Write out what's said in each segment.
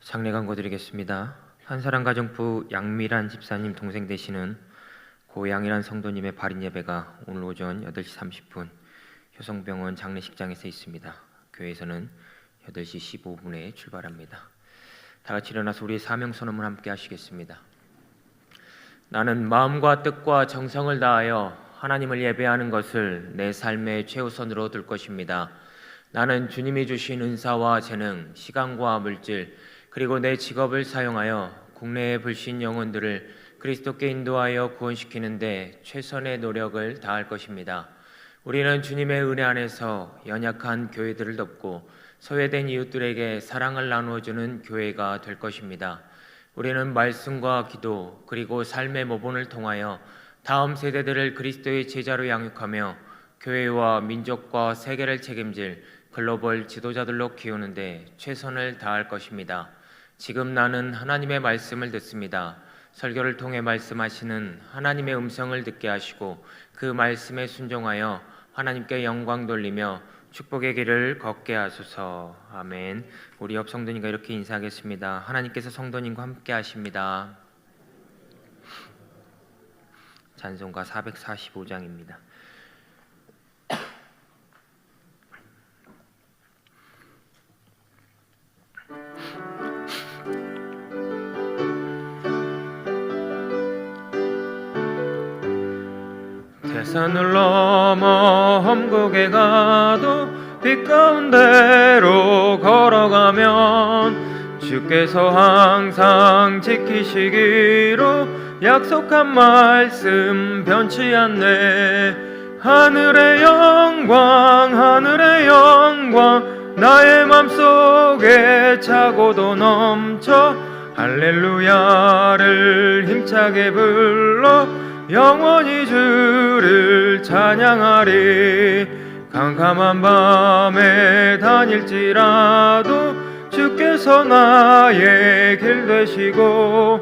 장례 광고 드리겠습니다. 한사랑 가정부 양미란 집사님 동생 되시는 고양이란 성도님의 발인 예배가 오늘 오전 8시 30분 효성병원 장례식장에서 있습니다. 교회에서는 8시 15분에 출발합니다. 다 같이 일어나서 우리의 사명 선언을 함께 하시겠습니다. 나는 마음과 뜻과 정성을 다하여 하나님을 예배하는 것을 내 삶의 최우선으로 둘 것입니다. 나는 주님이 주신 은사와 재능, 시간과 물질, 그리고 내 직업을 사용하여 국내의 불신 영혼들을 그리스도께 인도하여 구원시키는 데 최선의 노력을 다할 것입니다. 우리는 주님의 은혜 안에서 연약한 교회들을 돕고 소외된 이웃들에게 사랑을 나누어주는 교회가 될 것입니다. 우리는 말씀과 기도 그리고 삶의 모본을 통하여 다음 세대들을 그리스도의 제자로 양육하며 교회와 민족과 세계를 책임질 글로벌 지도자들로 키우는 데 최선을 다할 것입니다. 지금 나는 하나님의 말씀을 듣습니다. 설교를 통해 말씀하시는 하나님의 음성을 듣게 하시고 그 말씀에 순종하여 하나님께 영광 돌리며 축복의 길을 걷게 하소서. 아멘. 우리 옆 성도님과 이렇게 인사하겠습니다. 하나님께서 성도님과 함께 하십니다. 찬송가 445장입니다. 태산을 넘어 험곡에 가도 빛 가운데로 걸어가면 주께서 항상 지키시기로 약속한 말씀 변치 않네. 하늘의 영광 나의 맘속에 차고도 넘쳐 할렐루야를 힘차게 불러 영원히 주를 찬양하리. 캄캄한 밤에 다닐지라도 주께서 나의 길 되시고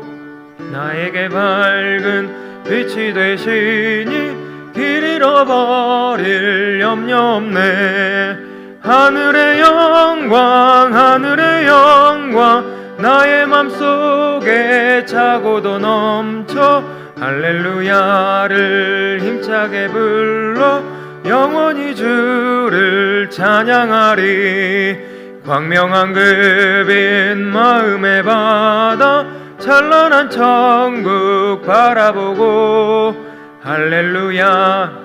나에게 밝은 빛이 되시니 길 잃어버릴 염려 없네. 하늘의 영광 나의 맘속에 차고도 넘쳐 할렐루야를 힘차게 불러 영원히 주를 찬양하리. 광명한 그 빛 마음에 받아 찬란한 천국 바라보고 할렐루야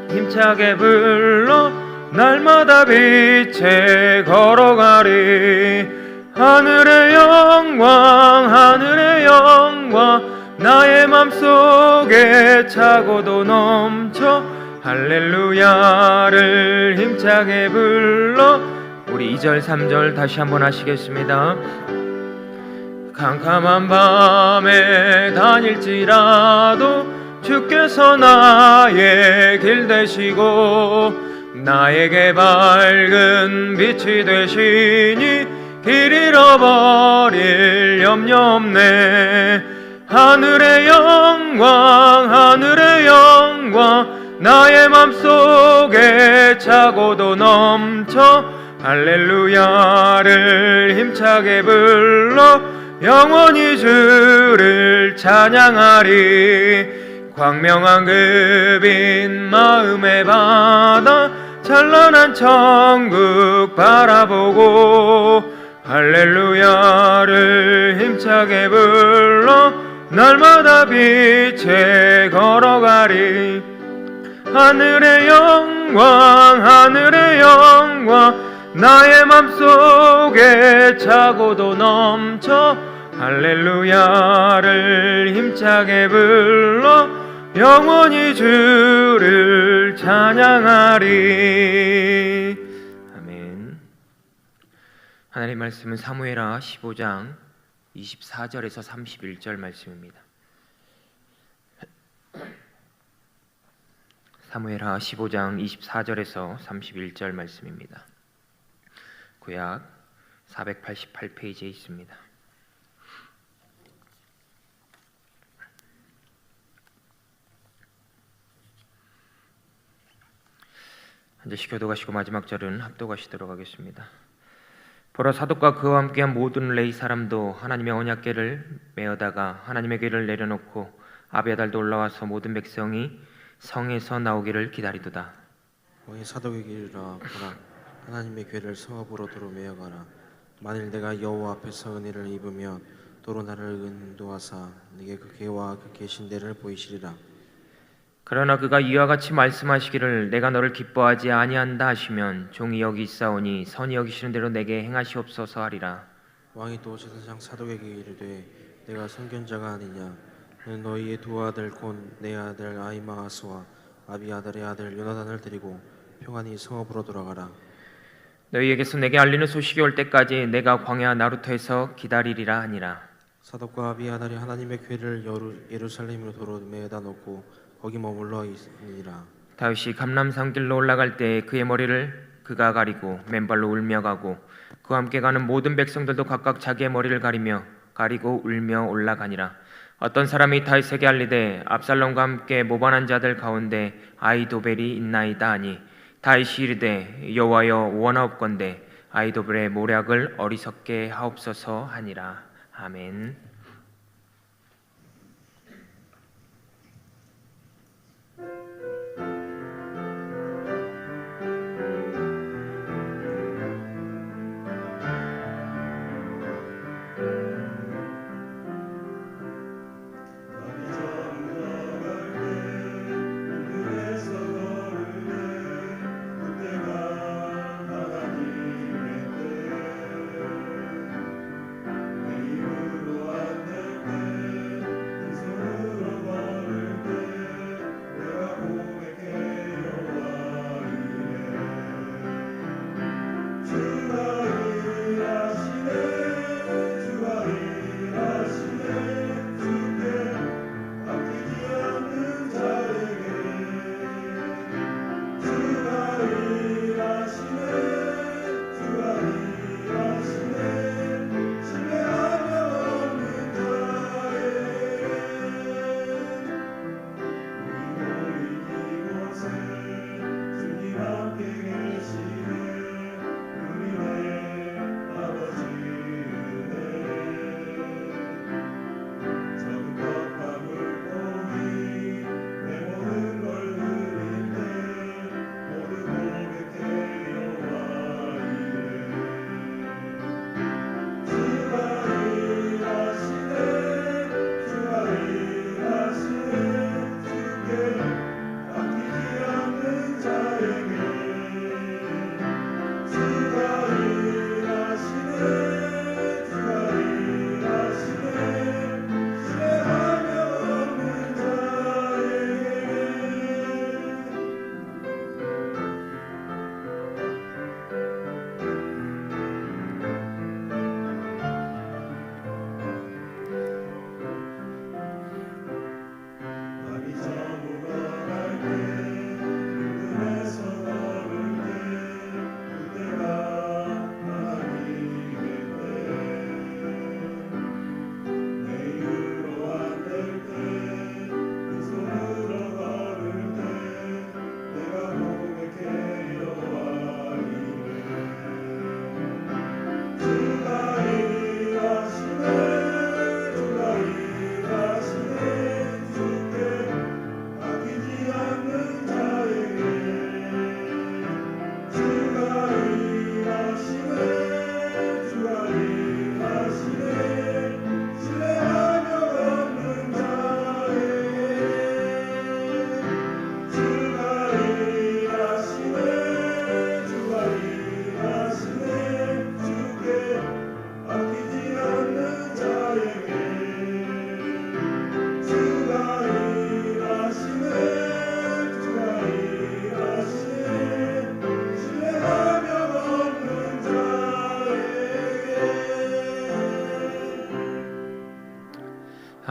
힘차게 불러 날마다 빛에 걸어가리. 하늘의 영광 나의 맘속에 차고도 넘쳐 할렐루야를 힘차게 불러. 우리 2절 3절 다시 한번 하시겠습니다. 캄캄한 밤에 다닐지라도 주께서 나의 길 되시고 나에게 밝은 빛이 되시니 길 잃어버릴 염려 없네. 하늘의 영광 나의 맘속에 차고도 넘쳐 할렐루야를 힘차게 불러 영원히 주를 찬양하리. 광명한 그 빛 마음에 받아 찬란한 천국 바라보고 할렐루야를 힘차게 불러 날마다 빛에 걸어가리. 하늘의 영광 나의 맘속에 차고도 넘쳐 할렐루야를 힘차게 불러 영원히 주를 찬양하리. 아멘. 하나님의 말씀은 사무엘하 15장 24절에서 31절 말씀입니다. 사무엘하 15장 24절에서 31절 말씀입니다. 구약 488페이지에 있습니다. 한절씩 교도가시고 마지막 절은 합독하시도록 하겠습니다. 보라, 사독과 그와 함께한 모든 레위 사람도 하나님의 언약궤를 메어다가 하나님의 궤를 내려놓고 아비아달도 올라와서 모든 백성이 성에서 나오기를 기다리도다. 왕의 사독에게 이르라. 보라, 하나님의 궤를 성 앞으로 도로 메어가라. 만일 내가 여호와 앞에서 은혜를 입으면 도로 나를 인도하사 네게 그 궤와 그 계신 데를 보이시리라. 그러나 그가 이와 같이 말씀하시기를 내가 너를 기뻐하지 아니한다 하시면 종이 여기 있사오니 선이 여기시는 대로 내게 행하시옵소서 하리라. 왕이 또 제사장 사독에게 이르되 내가 선견자가 아니냐. 너는 너희의 두 아들 곧 내 아들 아히마아스와 아비아달의 아들 요나단을 데리고 평안히 성 앞으로 돌아가라. 너희에게서 내게 알리는 소식이 올 때까지 내가 광야 나루터에서 기다리리라 하니라. 사독과 아비아달이 하나님의 궤를 예루살렘으로 도로 메다 놓고 거기 머물러 있으니라. 다윗이 감람산 길로 올라갈 때 그의 머리를 그가 가리고 맨발로 울며 가고 그와 함께 가는 모든 백성들도 각각 자기의 머리를 가리고 울며 올라가니라. 어떤 사람이 다윗에게 알리되 압살롬과 함께 모반한 자들 가운데 아히도벨이 있나이다 하니 다윗이 이르되 여호와여 원하옵건대 아히도벨의 모략을 어리석게 하옵소서 하니라. 아멘.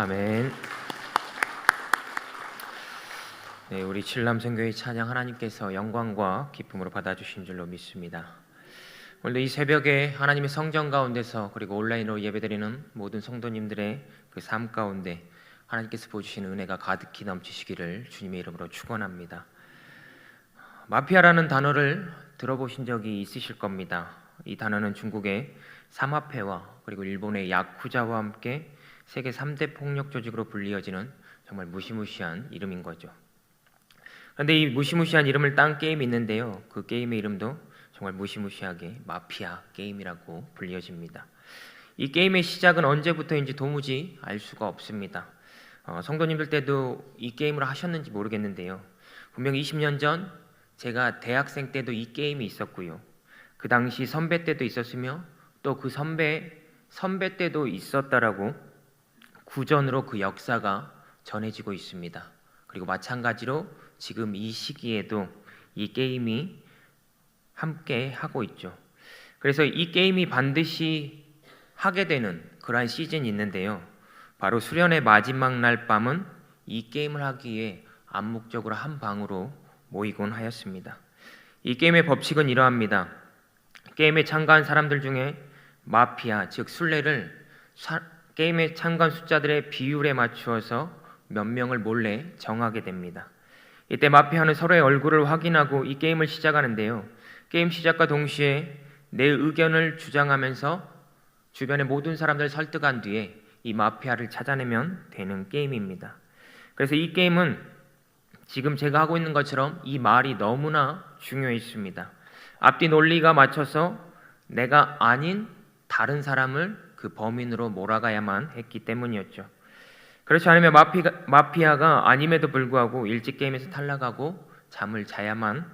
아멘. 네, 우리 칠남생교회 찬양 하나님께서 영광과 기쁨으로 받아주신 줄로 믿습니다. 오늘 이 새벽에 하나님의 성전 가운데서 그리고 온라인으로 예배드리는 모든 성도님들의 그 삶 가운데 하나님께서 보여주시는 은혜가 가득히 넘치시기를 주님의 이름으로 축원합니다. 마피아라는 단어를 들어보신 적이 있으실 겁니다. 이 단어는 중국의 사마페와 그리고 일본의 야쿠자와 함께 세계 3대 폭력 조직으로 불리어지는 정말 무시무시한 이름인 거죠. 그런데 이 무시무시한 이름을 딴 게임이 있는데요. 그 게임의 이름도 정말 무시무시하게 마피아 게임이라고 불리어집니다. 이 게임의 시작은 언제부터인지 도무지 알 수가 없습니다. 성도님들 때도 이 게임을 하셨는지 모르겠는데요. 분명 20년 전 제가 대학생 때도 이 게임이 있었고요. 그 당시 선배 때도 있었으며 또 그 선배 때도 있었다라고 구전으로 그 역사가 전해지고 있습니다. 그리고 마찬가지로 지금 이 시기에도 이 게임이 함께 하고 있죠. 그래서 이 게임이 반드시 하게 되는 그러한 시즌이 있는데요. 바로 수련의 마지막 날 밤은 이 게임을 하기 위해 암묵적으로 한 방으로 모이곤 하였습니다. 이 게임의 법칙은 이러합니다. 게임에 참가한 사람들 중에 마피아, 즉 순례를 게임에 참가한 숫자들의 비율에 맞추어서 몇 명을 몰래 정하게 됩니다. 이때 마피아는 서로의 얼굴을 확인하고 이 게임을 시작하는데요. 게임 시작과 동시에 내 의견을 주장하면서 주변의 모든 사람들을 설득한 뒤에 이 마피아를 찾아내면 되는 게임입니다. 그래서 이 게임은 지금 제가 하고 있는 것처럼 이 말이 너무나 중요해 있습니다. 앞뒤 논리가 맞춰서 내가 아닌 다른 사람을 그 범인으로 몰아가야만 했기 때문이었죠. 그렇지 않으면 마피아가 아님에도 불구하고 일찍 게임에서 탈락하고 잠을 자야만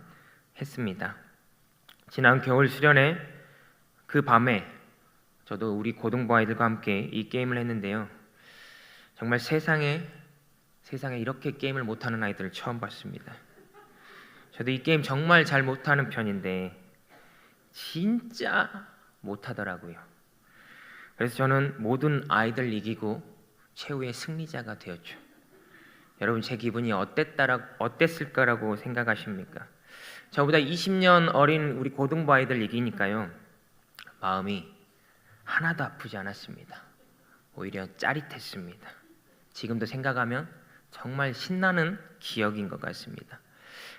했습니다. 지난 겨울 수련회 그 밤에 저도 우리 고등부 아이들과 함께 이 게임을 했는데요. 정말 세상에 이렇게 게임을 못하는 아이들을 처음 봤습니다. 저도 이 게임 정말 잘 못하는 편인데 진짜 못하더라고요. 그래서 저는 모든 아이들 이기고 최후의 승리자가 되었죠. 여러분 제 기분이 어땠을까라고 생각하십니까? 저보다 20년 어린 우리 고등부 아이들 이기니까요. 마음이 하나도 아프지 않았습니다. 오히려 짜릿했습니다. 지금도 생각하면 정말 신나는 기억인 것 같습니다.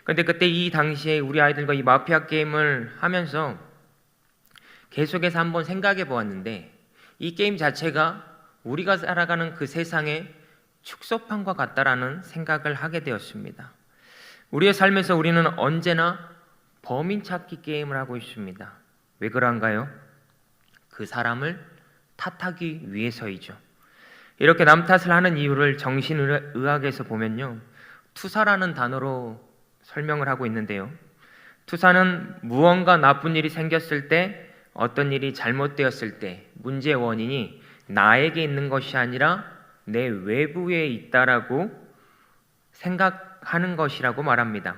그런데 그때 이 당시에 우리 아이들과 이 마피아 게임을 하면서 계속해서 한번 생각해 보았는데 이 게임 자체가 우리가 살아가는 그 세상의 축소판과 같다라는 생각을 하게 되었습니다. 우리의 삶에서 우리는 언제나 범인 찾기 게임을 하고 있습니다. 왜 그런가요? 그 사람을 탓하기 위해서이죠. 이렇게 남 탓을 하는 이유를 정신의학에서 보면요, 투사라는 단어로 설명을 하고 있는데요. 투사는 무언가 나쁜 일이 생겼을 때, 어떤 일이 잘못되었을 때 문제의 원인이 나에게 있는 것이 아니라 내 외부에 있다라고 생각하는 것이라고 말합니다.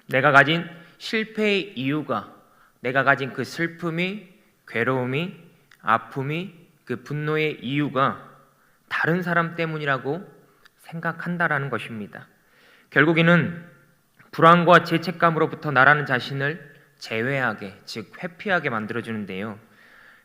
내가 가진 실패의 이유가, 내가 가진 그 슬픔이, 괴로움이, 아픔이, 그 분노의 이유가 다른 사람 때문이라고 생각한다라는 것입니다. 결국에는 불안과 죄책감으로부터 나라는 자신을 제외하게, 즉 회피하게 만들어주는데요.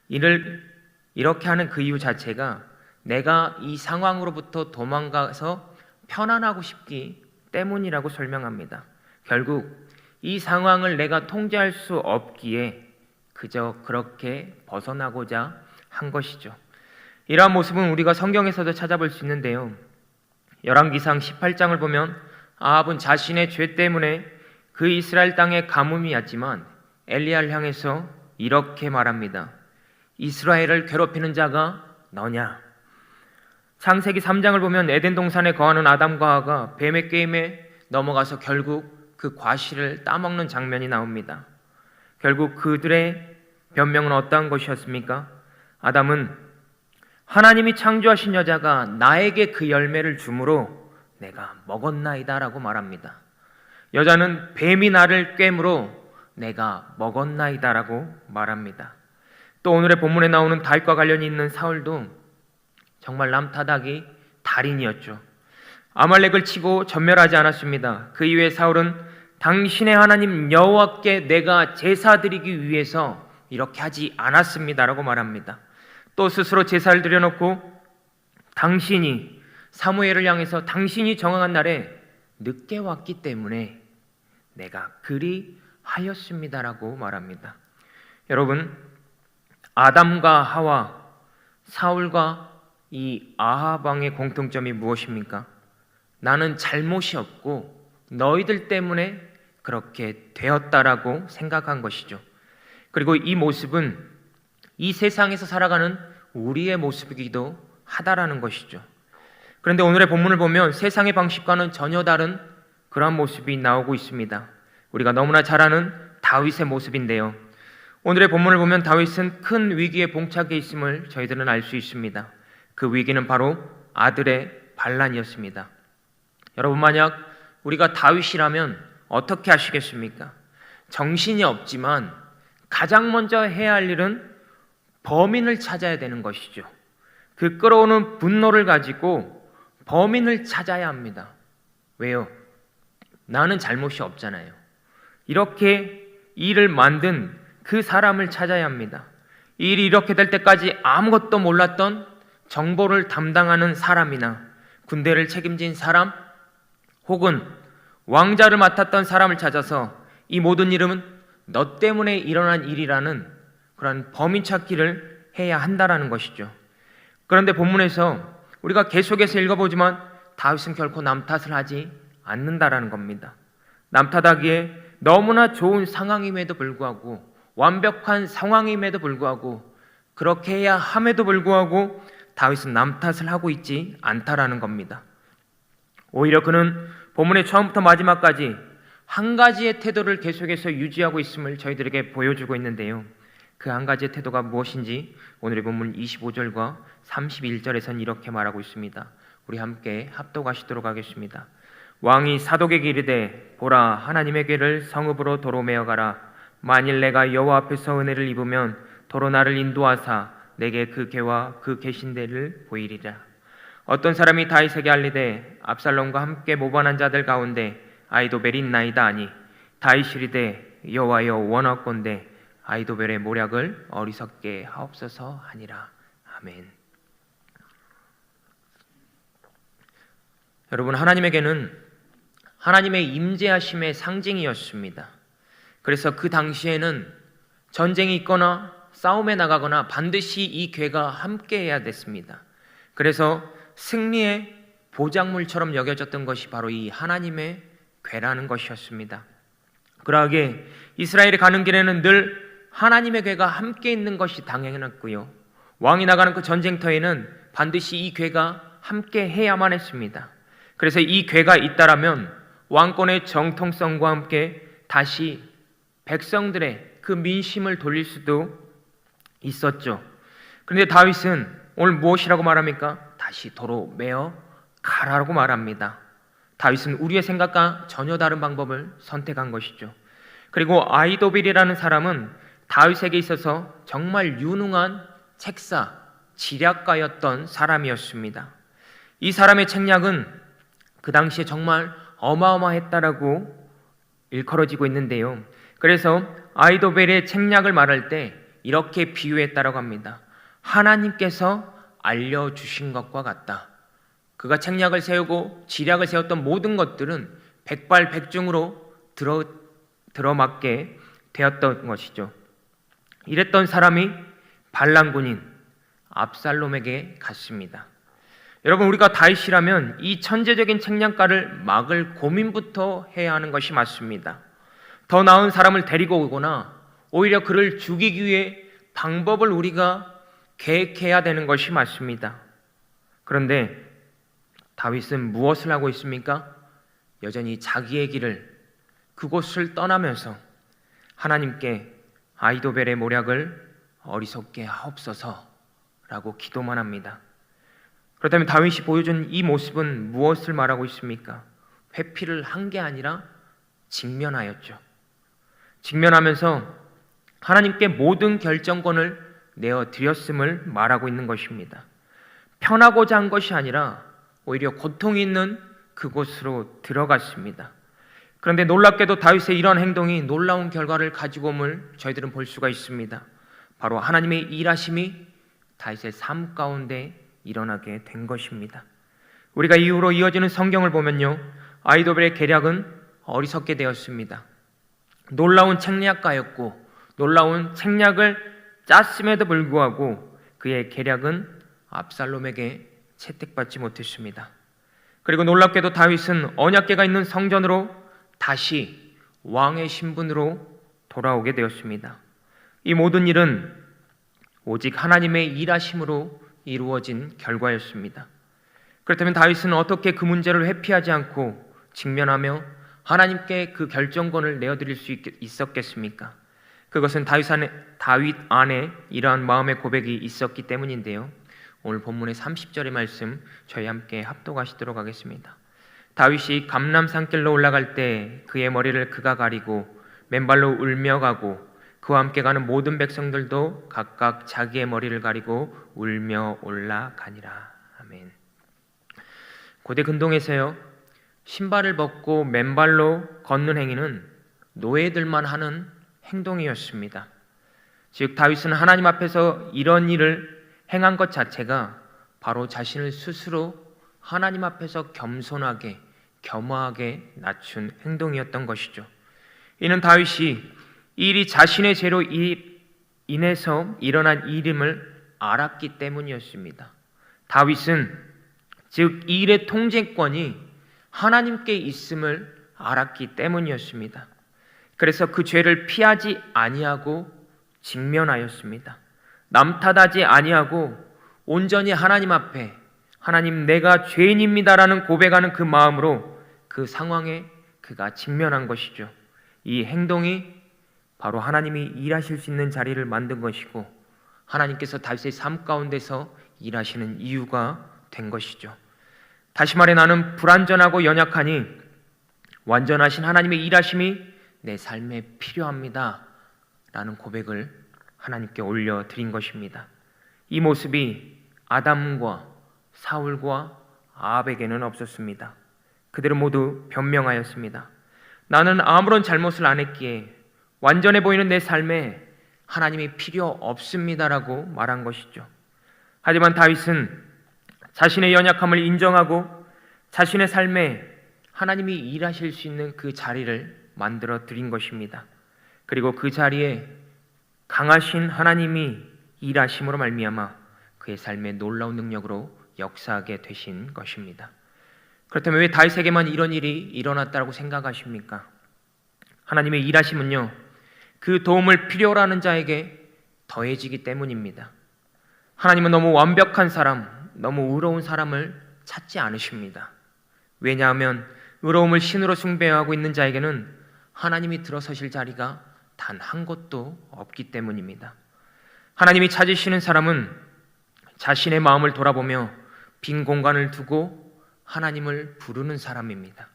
이렇게 하는 그 이유 자체가 내가 이 상황으로부터 도망가서 편안하고 싶기 때문이라고 설명합니다. 결국 이 상황을 내가 통제할 수 없기에 그저 그렇게 벗어나고자 한 것이죠. 이러한 모습은 우리가 성경에서도 찾아볼 수 있는데요. 열왕기상 18장을 보면 아합은 자신의 죄 때문에 그 이스라엘 땅에 가뭄이 왔지만 엘리야를 향해서 이렇게 말합니다. 이스라엘을 괴롭히는 자가 너냐? 창세기 3장을 보면 에덴 동산에 거하는 아담과 하와가 뱀의 게임에 넘어가서 결국 그 과실을 따먹는 장면이 나옵니다. 결국 그들의 변명은 어떠한 것이었습니까? 아담은 하나님이 창조하신 여자가 나에게 그 열매를 주므로 내가 먹었나이다 라고 말합니다. 여자는 뱀이 나를 꿰므로 내가 먹었나이다 라고 말합니다. 또 오늘의 본문에 나오는 다윗과 관련이 있는 사울도 정말 남 탓하기 달인이었죠. 아말렉을 치고 전멸하지 않았습니다. 그 이후에 사울은 당신의 하나님 여호와께 내가 제사 드리기 위해서 이렇게 하지 않았습니다 라고 말합니다. 또 스스로 제사를 드려놓고 당신이 사무엘을 향해서 당신이 정한 날에 늦게 왔기 때문에 내가 그리 하였습니다라고 말합니다. 여러분, 아담과 하와, 사울과 이 아합 왕의 공통점이 무엇입니까? 나는 잘못이 없고 너희들 때문에 그렇게 되었다라고 생각한 것이죠. 그리고 이 모습은 이 세상에서 살아가는 우리의 모습이기도 하다라는 것이죠. 그런데 오늘의 본문을 보면 세상의 방식과는 전혀 다른 그러한 모습이 나오고 있습니다. 우리가 너무나 잘 아는 다윗의 모습인데요. 오늘의 본문을 보면 다윗은 큰 위기에 봉착해 있음을 저희들은 알 수 있습니다. 그 위기는 바로 아들의 반란이었습니다. 여러분, 만약 우리가 다윗이라면 어떻게 하시겠습니까? 정신이 없지만 가장 먼저 해야 할 일은 범인을 찾아야 되는 것이죠. 그 끓어오는 분노를 가지고 범인을 찾아야 합니다. 왜요? 나는 잘못이 없잖아요. 이렇게 일을 만든 그 사람을 찾아야 합니다. 이 일이 이렇게 될 때까지 아무것도 몰랐던 정보를 담당하는 사람이나 군대를 책임진 사람 혹은 왕자를 맡았던 사람을 찾아서 이 모든 일은 너 때문에 일어난 일이라는 그런 범인 찾기를 해야 한다라는 것이죠. 그런데 본문에서 우리가 계속해서 읽어보지만 다윗은 결코 남 탓을 하지 않는다라는 겁니다. 남 탓하기에 너무나 좋은 상황임에도 불구하고, 완벽한 상황임에도 불구하고, 그렇게 해야 함에도 불구하고 다윗은 남 탓을 하고 있지 않다라는 겁니다. 오히려 그는 본문의 처음부터 마지막까지 한 가지의 태도를 계속해서 유지하고 있음을 저희들에게 보여주고 있는데요. 그 한 가지의 태도가 무엇인지 오늘의 본문 25절과 31절에서는 이렇게 말하고 있습니다. 우리 함께 합독하시도록 하겠습니다. 왕이 사독에게 이르되 보라, 하나님의 궤를 성읍으로 도로 메어 가라. 만일 내가 여호와 앞에서 은혜를 입으면 도로 나를 인도하사 내게 그 궤와 그 계신대를 보이리라. 어떤 사람이 다윗에게 알리되 압살롬과 함께 모반한 자들 가운데 아히도벨이 있나이다 하니 다윗이 이르되 여호와여 원하건대 아히도벨의 모략을 어리석게 하옵소서 하니라. 아멘. 여러분, 하나님에게는 하나님의 임재하심의 상징이었습니다. 그래서 그 당시에는 전쟁이 있거나 싸움에 나가거나 반드시 이 궤가 함께해야 됐습니다. 그래서 승리의 보장물처럼 여겨졌던 것이 바로 이 하나님의 궤라는 것이었습니다. 그러하게 이스라엘이 가는 길에는 늘 하나님의 궤가 함께 있는 것이 당연했고요, 왕이 나가는 그 전쟁터에는 반드시 이 궤가 함께 해야만 했습니다. 그래서 이 궤가 있다라면 왕권의 정통성과 함께 다시 백성들의 그 민심을 돌릴 수도 있었죠. 그런데 다윗은 오늘 무엇이라고 말합니까? 다시 도로 메어 가라고 말합니다. 다윗은 우리의 생각과 전혀 다른 방법을 선택한 것이죠. 그리고 아히도벨이라는 사람은 다윗에게 있어서 정말 유능한 책사, 지략가였던 사람이었습니다. 이 사람의 책략은 그 당시에 정말 어마어마했다라고 일컬어지고 있는데요. 그래서 아히도벨의 책략을 말할 때 이렇게 비유했다라고 합니다. 하나님께서 알려주신 것과 같다. 그가 책략을 세우고 지략을 세웠던 모든 것들은 백발백중으로 들어맞게 되었던 것이죠. 이랬던 사람이 반란군인 압살롬에게 갔습니다. 여러분, 우리가 다윗이라면 이 천재적인 책략가를 막을 고민부터 해야 하는 것이 맞습니다. 더 나은 사람을 데리고 오거나 오히려 그를 죽이기 위해 방법을 우리가 계획해야 되는 것이 맞습니다. 그런데 다윗은 무엇을 하고 있습니까? 여전히 자기의 길을, 그곳을 떠나면서 하나님께 아히도벨의 모략을 어리석게 하옵소서라고 기도만 합니다. 그렇다면 다윗이 보여준 이 모습은 무엇을 말하고 있습니까? 회피를 한 게 아니라 직면하였죠. 직면하면서 하나님께 모든 결정권을 내어드렸음을 말하고 있는 것입니다. 편하고자 한 것이 아니라 오히려 고통이 있는 그곳으로 들어갔습니다. 그런데 놀랍게도 다윗의 이러한 행동이 놀라운 결과를 가지고 옴을 저희들은 볼 수가 있습니다. 바로 하나님의 일하심이 다윗의 삶 가운데 일어나게 된 것입니다. 우리가 이후로 이어지는 성경을 보면요, 아히도벨의 계략은 어리석게 되었습니다. 놀라운 책략가였고 놀라운 책략을 짰음에도 불구하고 그의 계략은 압살롬에게 채택받지 못했습니다. 그리고 놀랍게도 다윗은 언약궤가 있는 성전으로 다시 왕의 신분으로 돌아오게 되었습니다. 이 모든 일은 오직 하나님의 일하심으로 이루어진 결과였습니다. 그렇다면 다윗은 어떻게 그 문제를 회피하지 않고 직면하며 하나님께 그 결정권을 내어드릴 수 있었겠습니까? 그것은 다윗 안에 이러한 마음의 고백이 있었기 때문인데요. 오늘 본문의 30절의 말씀 저희 함께 합독하시도록 하겠습니다. 다윗이 감람 산길로 올라갈 때 그의 머리를 그가 가리고 맨발로 울며 가고 그와 함께 가는 모든 백성들도 각각 자기의 머리를 가리고 울며 올라가니라. 아멘. 고대 근동에서요, 신발을 벗고 맨발로 걷는 행위는 노예들만 하는 행동이었습니다. 즉 다윗은 하나님 앞에서 이런 일을 행한 것 자체가 바로 자신을 스스로 하나님 앞에서 겸손하게 겸허하게 낮춘 행동이었던 것이죠. 이는 다윗이 이 일이 자신의 죄로 인해서 일어난 일임을 알았기 때문이었습니다. 다윗은 즉 이 일의 통제권이 하나님께 있음을 알았기 때문이었습니다. 그래서 그 죄를 피하지 아니하고 직면하였습니다. 남 탓하지 아니하고 온전히 하나님 앞에 하나님 내가 죄인입니다라는 고백하는 그 마음으로 그 상황에 그가 직면한 것이죠. 이 행동이 바로 하나님이 일하실 수 있는 자리를 만든 것이고 하나님께서 다윗의 삶 가운데서 일하시는 이유가 된 것이죠. 다시 말해 나는 불완전하고 연약하니 완전하신 하나님의 일하심이 내 삶에 필요합니다 라는 고백을 하나님께 올려드린 것입니다. 이 모습이 아담과 사울과 아합에게는 없었습니다. 그들은 모두 변명하였습니다. 나는 아무런 잘못을 안 했기에 완전해 보이는 내 삶에 하나님이 필요 없습니다라고 말한 것이죠. 하지만 다윗은 자신의 연약함을 인정하고 자신의 삶에 하나님이 일하실 수 있는 그 자리를 만들어 드린 것입니다. 그리고 그 자리에 강하신 하나님이 일하심으로 말미암아 그의 삶에 놀라운 능력으로 역사하게 되신 것입니다. 그렇다면 왜 다윗에게만 이런 일이 일어났다고 생각하십니까? 하나님의 일하심은요, 그 도움을 필요로 하는 자에게 더해지기 때문입니다. 하나님은 너무 완벽한 사람, 너무 의로운 사람을 찾지 않으십니다. 왜냐하면 의로움을 신으로 숭배하고 있는 자에게는 하나님이 들어서실 자리가 단 한 곳도 없기 때문입니다. 하나님이 찾으시는 사람은 자신의 마음을 돌아보며 빈 공간을 두고 하나님을 부르는 사람입니다.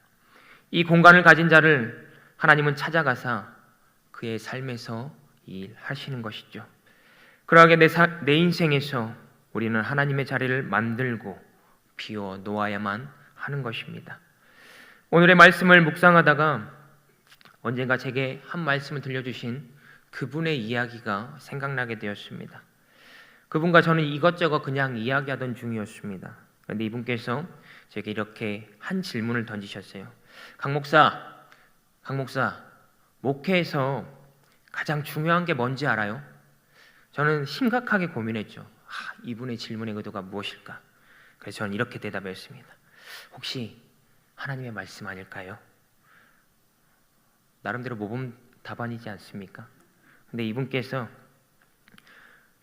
이 공간을 가진 자를 하나님은 찾아가사 그의 삶에서 일하시는 것이죠. 그러하게 내 인생에서 우리는 하나님의 자리를 만들고 비워 놓아야만 하는 것입니다. 오늘의 말씀을 묵상하다가 언젠가 제게 한 말씀을 들려주신 그분의 이야기가 생각나게 되었습니다. 그분과 저는 이것저것 그냥 이야기하던 중이었습니다. 그런데 이분께서 제게 이렇게 한 질문을 던지셨어요. 강 목사, 목회에서 가장 중요한 게 뭔지 알아요? 저는 심각하게 고민했죠. 이분의 질문의 의도가 무엇일까? 그래서 저는 이렇게 대답했습니다. 혹시 하나님의 말씀 아닐까요? 나름대로 모범 답안이지 않습니까? 근데 이분께서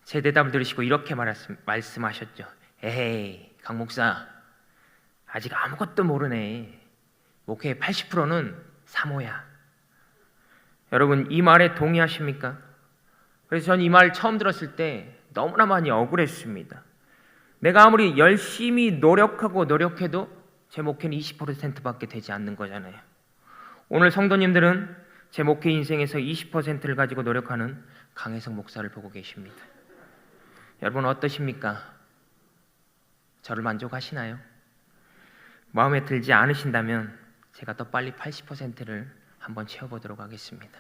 제 대답을 들으시고 이렇게 말씀하셨죠. 에헤이, 강 목사, 아직 아무것도 모르네. 목회의 80%는 사모야. 여러분, 이 말에 동의하십니까? 그래서 저는 이 말 처음 들었을 때 너무나 많이 억울했습니다. 내가 아무리 열심히 노력해도 제 목회는 20%밖에 되지 않는 거잖아요. 오늘 성도님들은 제 목회 인생에서 20%를 가지고 노력하는 강혜성 목사를 보고 계십니다. 여러분 어떠십니까? 저를 만족하시나요? 마음에 들지 않으신다면 제가 더 빨리 80%를 한번 채워보도록 하겠습니다.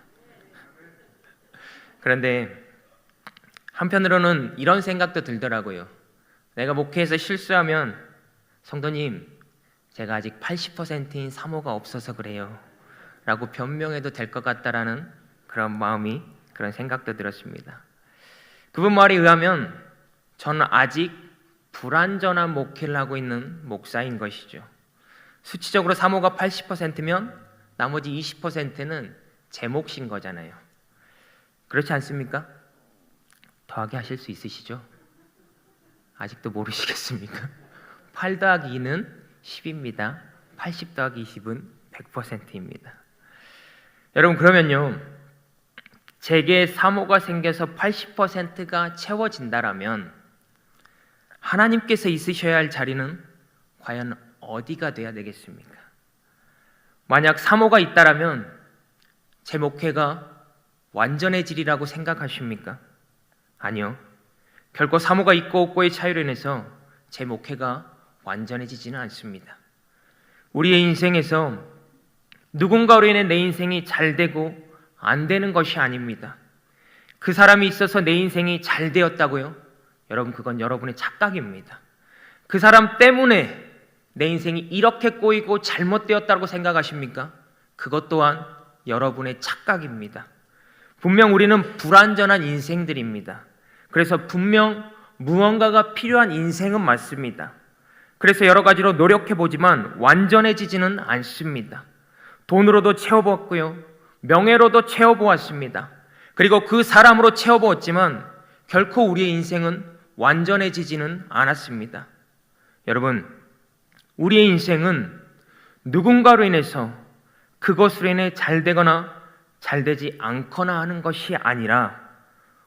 그런데 한편으로는 이런 생각도 들더라고요. 내가 목회에서 실수하면 성도님, 제가 아직 80%인 사모가 없어서 그래요 라고 변명해도 될 것 같다라는 그런 마음이 그런 생각도 들었습니다. 그분 말에 의하면 저는 아직 불완전한 목회를 하고 있는 목사인 것이죠. 수치적으로 사모가 80%면 나머지 20%는 제 몫인 거잖아요. 그렇지 않습니까? 더하기 하실 수 있으시죠? 아직도 모르시겠습니까? 8 더하기 2는 10입니다. 80 더하기 20은 100%입니다. 여러분, 그러면요, 제게 사모가 생겨서 80%가 채워진다라면 하나님께서 있으셔야 할 자리는 과연 어디가 돼야 되겠습니까? 만약 사모가 있다라면 제 목회가 완전해지리라고 생각하십니까? 아니요. 결코 사모가 있고 없고의 차이로 인해서 제 목회가 완전해지지는 않습니다. 우리의 인생에서 누군가로 인해 내 인생이 잘 되고 안 되는 것이 아닙니다. 그 사람이 있어서 내 인생이 잘 되었다고요? 여러분, 그건 여러분의 착각입니다. 그 사람 때문에 내 인생이 이렇게 꼬이고 잘못되었다고 생각하십니까? 그것 또한 여러분의 착각입니다. 분명 우리는 불완전한 인생들입니다. 그래서 분명 무언가가 필요한 인생은 맞습니다. 그래서 여러 가지로 노력해보지만 완전해지지는 않습니다. 돈으로도 채워보았고요, 명예로도 채워보았습니다. 그리고 그 사람으로 채워보았지만 결코 우리의 인생은 완전해지지는 않았습니다. 여러분, 우리의 인생은 누군가로 인해서 그것으로 인해 잘 되거나 잘 되지 않거나 하는 것이 아니라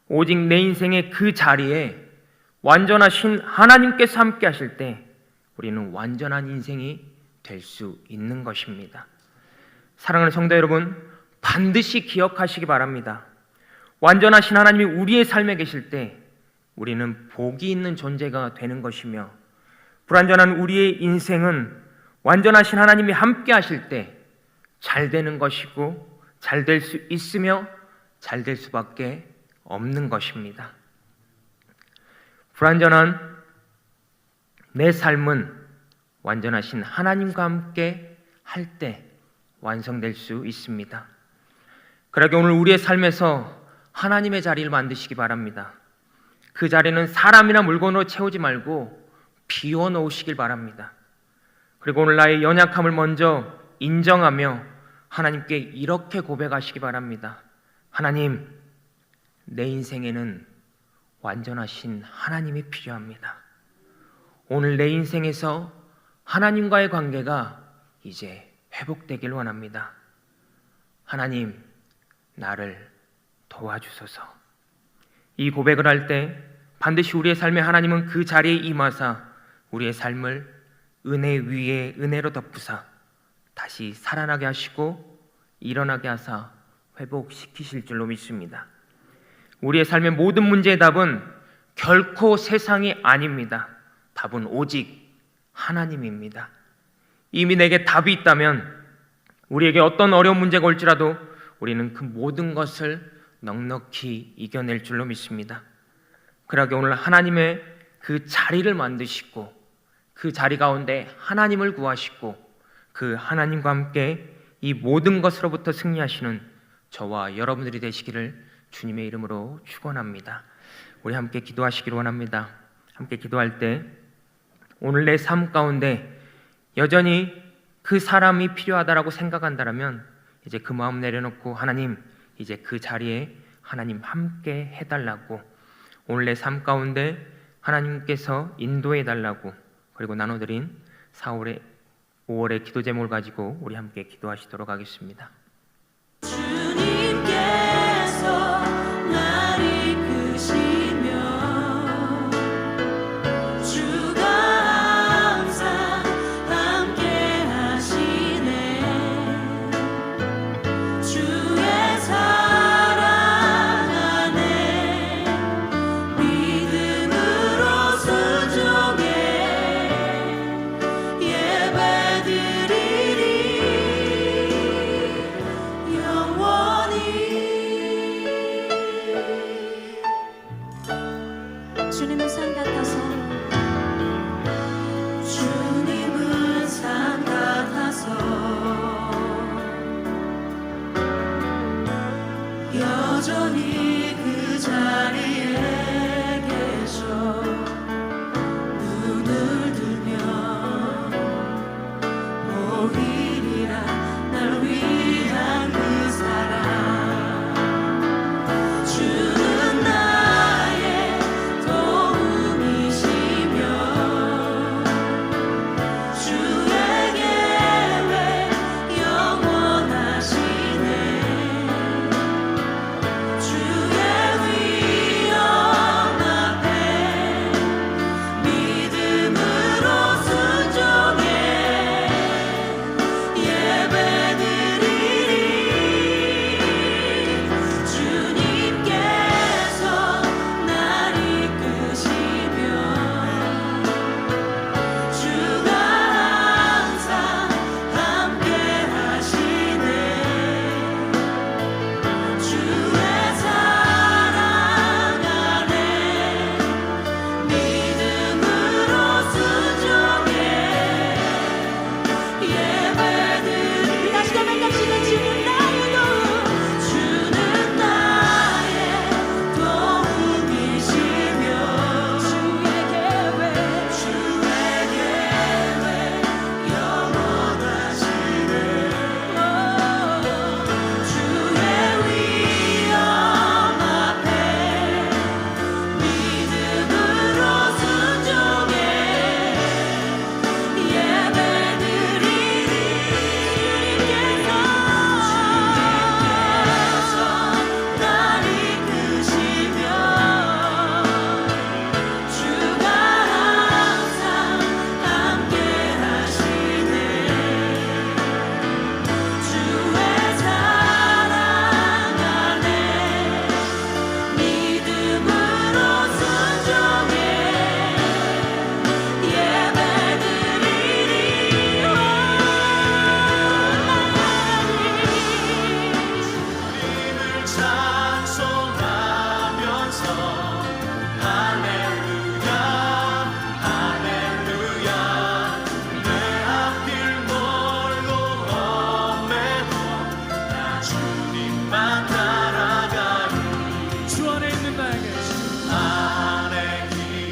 오직 내 인생의 그 자리에 완전하신 하나님께서 함께 하실 때 우리는 완전한 인생이 될 수 있는 것입니다. 사랑하는 성도 여러분, 반드시 기억하시기 바랍니다. 완전하신 하나님이 우리의 삶에 계실 때 우리는 복이 있는 존재가 되는 것이며, 불완전한 우리의 인생은 완전하신 하나님이 함께 하실 때 잘 되는 것이고 잘 될 수 있으며 잘 될 수밖에 없는 것입니다. 불완전한 내 삶은 완전하신 하나님과 함께 할 때 완성될 수 있습니다. 그러게 오늘 우리의 삶에서 하나님의 자리를 만드시기 바랍니다. 그 자리는 사람이나 물건으로 채우지 말고 비워놓으시길 바랍니다. 그리고 오늘 나의 연약함을 먼저 인정하며 하나님께 이렇게 고백하시기 바랍니다. 하나님, 내 인생에는 완전하신 하나님이 필요합니다. 오늘 내 인생에서 하나님과의 관계가 이제 회복되길 원합니다. 하나님, 나를 도와주소서. 이 고백을 할 때 반드시 우리의 삶에 하나님은 그 자리에 임하사 우리의 삶을 은혜 위에 은혜로 덮으사 다시 살아나게 하시고 일어나게 하사 회복시키실 줄로 믿습니다. 우리의 삶의 모든 문제의 답은 결코 세상이 아닙니다. 답은 오직 하나님입니다. 이미 내게 답이 있다면 우리에게 어떤 어려운 문제가 올지라도 우리는 그 모든 것을 넉넉히 이겨낼 줄로 믿습니다. 그러게 오늘 하나님의 그 자리를 만드시고 그 자리 가운데 하나님을 구하시고 그 하나님과 함께 이 모든 것으로부터 승리하시는 저와 여러분들이 되시기를 주님의 이름으로 축원합니다. 우리 함께 기도하시기를 원합니다. 함께 기도할 때 오늘 내 삶 가운데 여전히 그 사람이 필요하다라고 생각한다면 이제 그 마음 내려놓고 하나님, 이제 그 자리에 하나님 함께 해달라고, 오늘 내 삶 가운데 하나님께서 인도해 달라고, 그리고 나눠드린 5월의 기도 제목을 가지고 우리 함께 기도하시도록 하겠습니다. 주님께서 날 이끄시며 주가 항상 함께 하시네. 주의 사랑 안에 믿음으로 순종해 예배드리리. 여전히 그 자리에 계셔 눈을 들면 보이리라 날 위한 그 사랑 주는 나의 도움이시며 주의 계획 영원하시네 주의 위엄 앞에 믿음으로 순종해 예배드리리 주님께서 날 이끄시며 주가 항상 함께 하시네 주의 사랑 안에 믿음으로 순종해 예배드리리 다시 한번 갑시다 주는 나의 도움이시며 주의 계획 영원하시네 주의 위엄 앞에 믿음으로 순종해 예배드리리 주님께서 날 이끄시며 주가 항상 함께 하시네 주의 사랑 안에 믿음으로 순종해 예배드리리 주님을 찬송하면서 할렐루야 할렐루야 내 앞길 멀고 험해도 나 주님만 따라가리 주 안에 있는 나에게 안에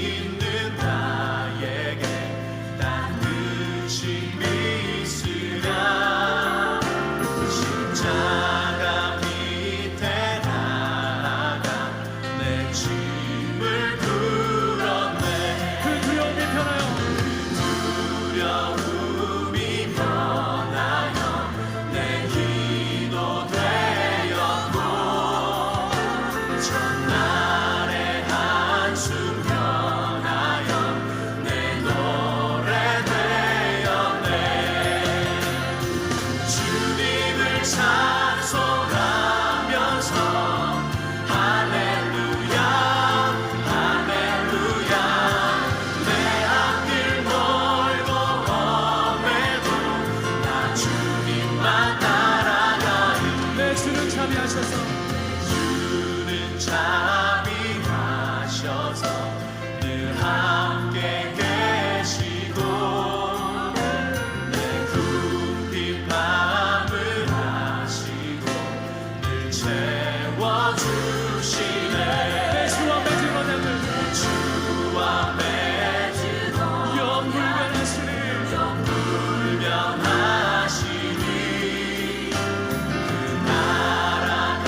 있는 나에게 반드시 믿으라 십자가 밑에 나아가 내 짐을 풀었네 그 두려움이 편하여 내 기도 되었고 첫날의 한숨 변하여 내 노래 되었네 주님을 찬송하면서 할렐루야 할렐루야 내 앞길 멀고 험해도 나 주님만 따라가리 내 주는 자비하셔서 늘 함께 계시고 내 굽힌 마음을 아시고 늘 채워주시네 주와 맺은 영불변하시니 그 나라가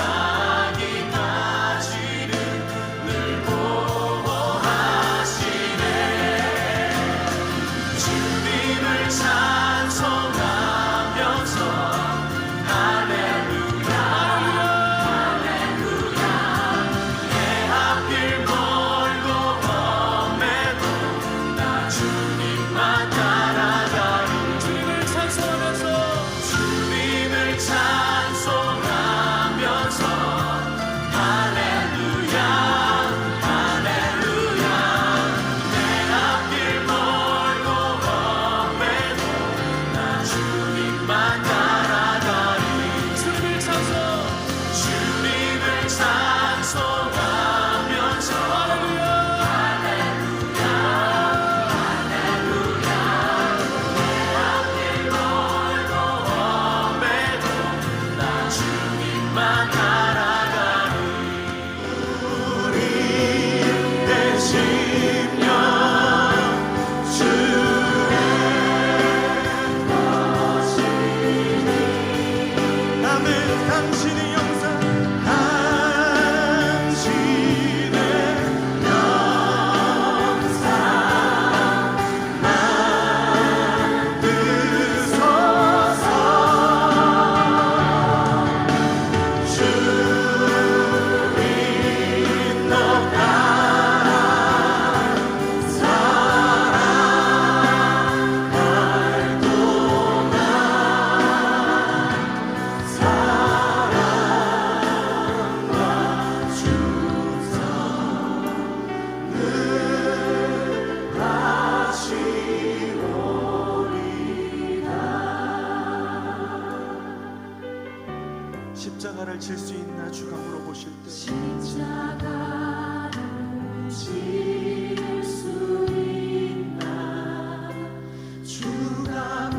십자가를 질 수 있나 주가 물어보실 때 십자가를 질 수 있나 주가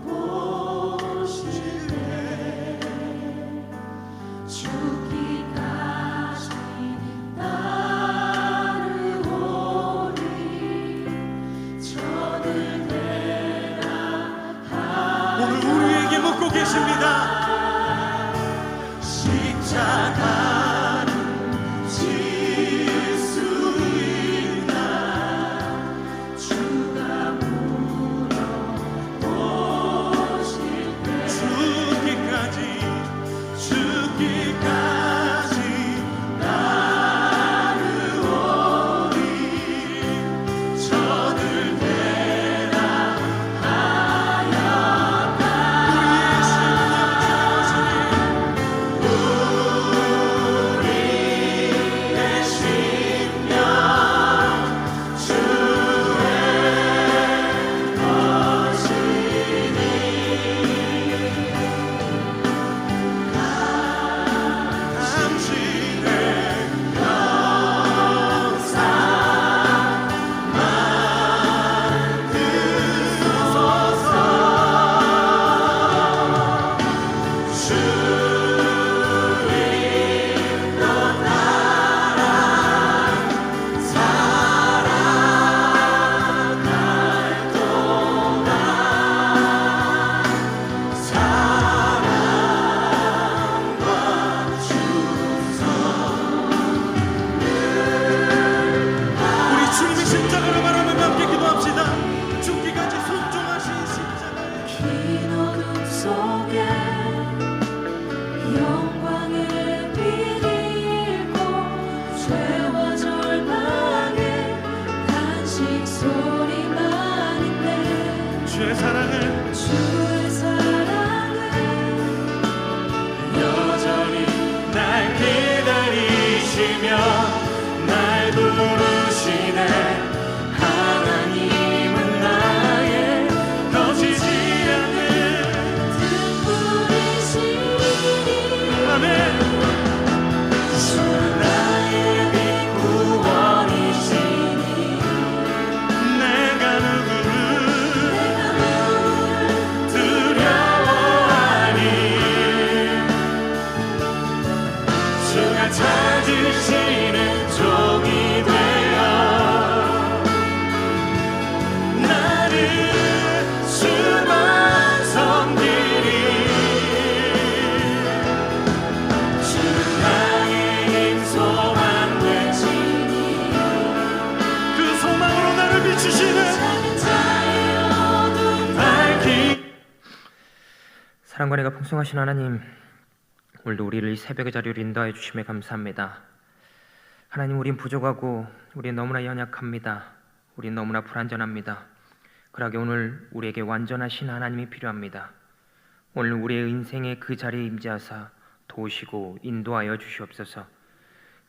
물어보실 때 죽기까지 따르오리 저를 대답하여 오늘 우리에게 묻고 계십니다. 십자가를 질 수 있나 주가 물어보실 때 죽기까지 따르오리 저를 대답하여 우리의 심령 주의 것이니 당신의 우리 주님의 십자가를 바라보며 함께 기도합시다. 죽기까지 순종하신 십자가의 긴 어둠 속에 영광의 빛이 있고 죄와 절망의 탄식 소리만인데 주의 사랑을 주의 사랑은 여전히 날 기다리시며 날 부르시네. 하나님은 나의 거치지 않는 등불이시니 아멘. 주 나의 빛 구원이시니 내가 누구를 두려워하니 주가 찾으시는 종이 되어 나를 주만 섬기리. 주 나의 힘 소망 되시니 그 소망으로 나를 비추시네. 작은 자의 어둠 밝히 사랑과 은혜가 풍성하신 하나님, 오늘도 우리를 이 새벽의 자리로 인도하여 주심에 감사합니다. 하나님, 우린 부족하고 우린 너무나 연약합니다. 우린 너무나 불완전합니다. 그러게 오늘 우리에게 완전하신 하나님이 필요합니다. 오늘 우리의 인생의 그 자리에 임재하사 도우시고 인도하여 주시옵소서.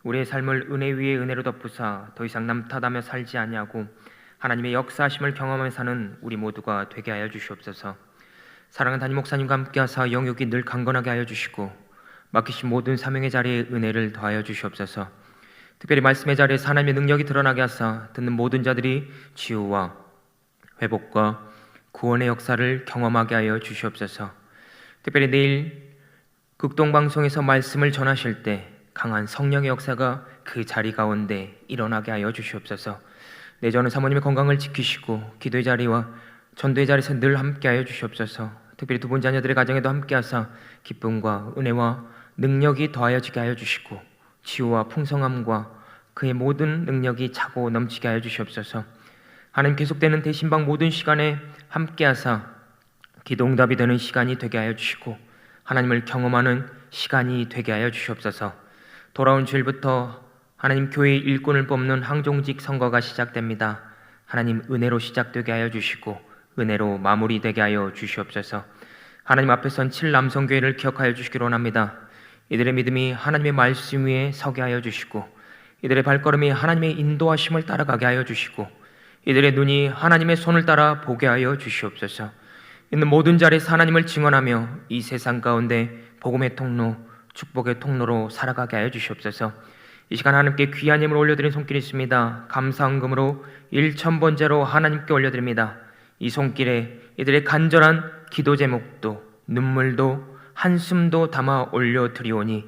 우리의 삶을 은혜 위에 은혜로 덮으사 더 이상 남 탓하며 살지 아니하고 하나님의 역사하심을 경험하며 사는 우리 모두가 되게 하여 주시옵소서. 사랑하는 담임 목사님과 함께하사 영육이 늘 강건하게 하여 주시고 맡기신 모든 사명의 자리에 은혜를 더하여 주시옵소서. 특별히 말씀의 자리에 하나님의 능력이 드러나게 하사 듣는 모든 자들이 치유와 회복과 구원의 역사를 경험하게 하여 주시옵소서. 특별히 내일 극동방송에서 말씀을 전하실 때 강한 성령의 역사가 그 자리 가운데 일어나게 하여 주시옵소서. 내전은 사모님의 건강을 지키시고 기도의 자리와 전도의 자리에서 늘 함께 하여 주시옵소서. 특별히 두 분 자녀들의 가정에도 함께 하사 기쁨과 은혜와 능력이 더하여지게 하여 주시고 치유와 풍성함과 그의 모든 능력이 차고 넘치게 하여 주시옵소서. 하나님, 계속되는 대신방 모든 시간에 함께 하사 기도 응답이 되는 시간이 되게 하여 주시고 하나님을 경험하는 시간이 되게 하여 주시옵소서. 돌아온 주일부터 하나님, 교회의 일꾼을 뽑는 항종직 선거가 시작됩니다. 하나님, 은혜로 시작되게 하여 주시고 은혜로 마무리되게 하여 주시옵소서. 하나님 앞에 선 7남성교회를 기억하여 주시기로 원합니다. 이들의 믿음이 하나님의 말씀 위에 서게 하여 주시고 이들의 발걸음이 하나님의 인도하심을 따라가게 하여 주시고 이들의 눈이 하나님의 손을 따라 보게 하여 주시옵소서. 있는 모든 자리에서 하나님을 증언하며 이 세상 가운데 복음의 통로, 축복의 통로로 살아가게 하여 주시옵소서. 이 시간 하나님께 귀한 힘을 올려드린 손길이 있습니다. 감사헌금으로 1,000번째로 하나님께 올려드립니다. 이 손길에 이들의 간절한 기도 제목도 눈물도 한숨도 담아 올려드리오니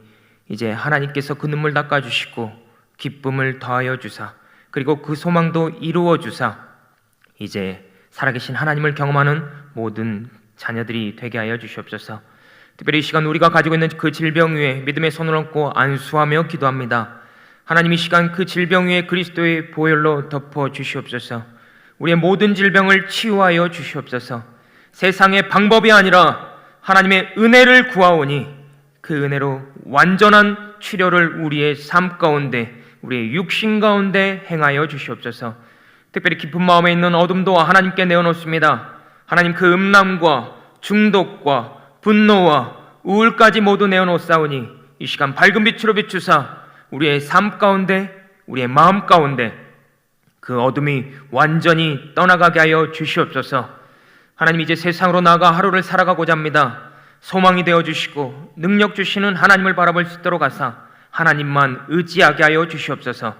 이제 하나님께서 그 눈물 닦아주시고 기쁨을 더하여 주사, 그리고 그 소망도 이루어 주사, 이제 살아계신 하나님을 경험하는 모든 자녀들이 되게 하여 주시옵소서. 특별히 이 시간 우리가 가지고 있는 그 질병 위에 믿음의 손을 얹고 안수하며 기도합니다. 하나님, 이 시간 그 질병 위에 그리스도의 보혈로 덮어 주시옵소서. 우리의 모든 질병을 치유하여 주시옵소서. 세상의 방법이 아니라 하나님의 은혜를 구하오니 그 은혜로 완전한 치료를 우리의 삶 가운데, 우리의 육신 가운데 행하여 주시옵소서. 특별히 깊은 마음에 있는 어둠도 하나님께 내어놓습니다. 하나님, 그 음란과 중독과 분노와 우울까지 모두 내어놓사오니 이 시간 밝은 빛으로 비추사 우리의 삶 가운데, 우리의 마음 가운데 그 어둠이 완전히 떠나가게 하여 주시옵소서. 하나님, 이제 세상으로 나아가 하루를 살아가고자 합니다. 소망이 되어주시고 능력 주시는 하나님을 바라볼 수 있도록 하사 하나님만 의지하게 하여 주시옵소서.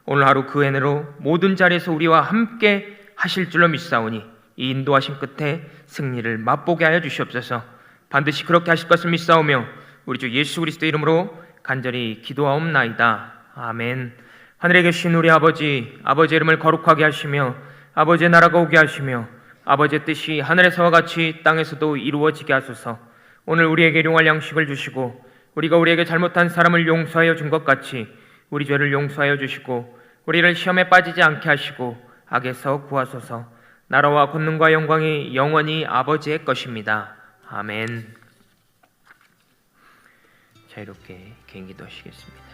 오늘 하루 그 은혜로 모든 자리에서 우리와 함께 하실 줄로 믿사오니 이 인도하신 끝에 승리를 맛보게 하여 주시옵소서. 반드시 그렇게 하실 것을 믿사오며 우리 주 예수 그리스도 이름으로 간절히 기도하옵나이다. 아멘. 하늘에 계신 우리 아버지, 아버지의 이름을 거룩하게 하시며 아버지의 나라가 오게 하시며 아버지의 뜻이 하늘에서와 같이 땅에서도 이루어지게 하소서. 오늘 우리에게 일용할 양식을 주시고 우리가 우리에게 잘못한 사람을 용서하여 준 것 같이 우리 죄를 용서하여 주시고 우리를 시험에 빠지지 않게 하시고 악에서 구하소서. 나라와 권능과 영광이 영원히 아버지의 것입니다. 아멘. 자유롭게 개인 기도하시겠습니다.